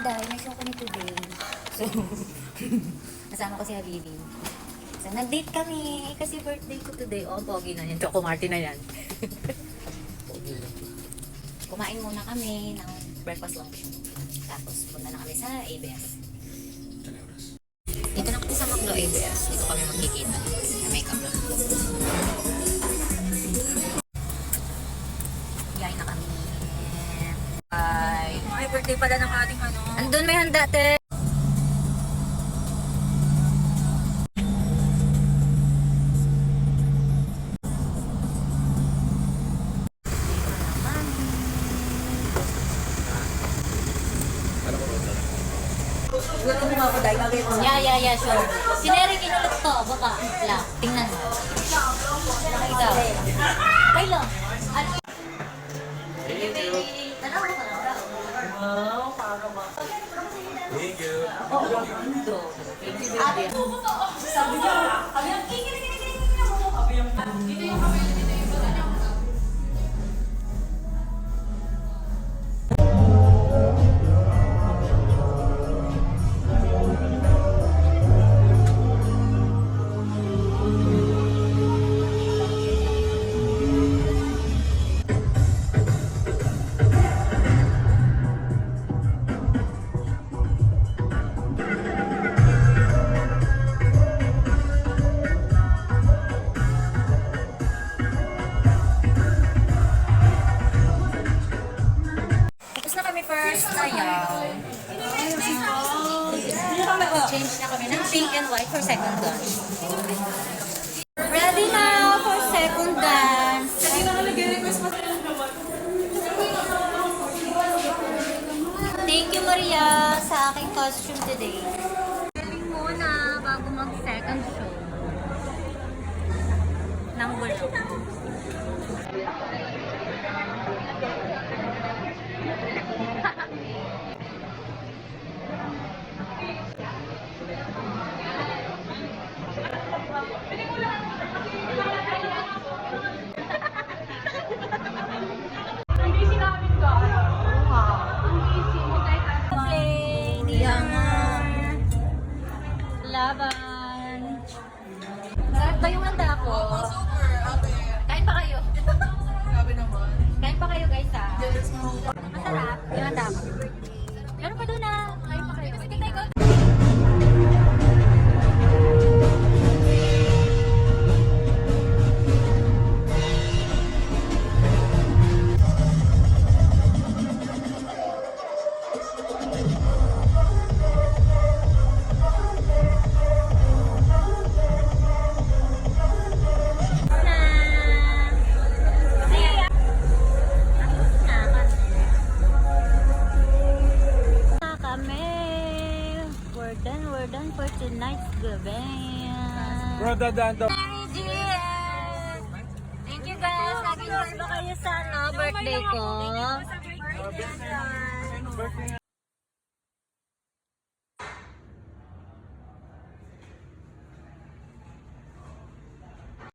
dahil may show ko ni today. So, kasama ko si Habibi. So, nag-date kami kasi birthday ko today. Oh, pogi na yan. Choco Martin na yan. Kumain muna kami ng breakfast lunch. Tapos, punta na kami sa ABS. Dito na kami sa Macdo ABS. Dito kami magkikita. Sa makeup lang. Yain na kami. Bye. Ay, birthday pala ng ating ano. Andun may handa, te. Gusto mo ako dahil bagay mo. Yeah, sure. Sineri kinulot to, baka. La, tingnan. Nakita. Ay lang. Thank you. Wow, para ba? Thank you. Oh, gando. Thank you, baby. Sabi niya, sabi niya, sabi niya, First sayaw. Change na kami ng pink and white for second dance. Ready now for second dance. Thank you, Maria, sa aking costume today. Galing muna bago mag-second show ng bulok. Laban. Sarap ba yung handa ko? Kain pa kayo. Kain pa kayo guys ha. Masarap yung handa ko. Meron pa doon na. Kain pa kayo. We're done for tonight's event. Brother Dando. Merry Dear! Thank you guys. Nag-enjoy ba kayo sa birthday ko?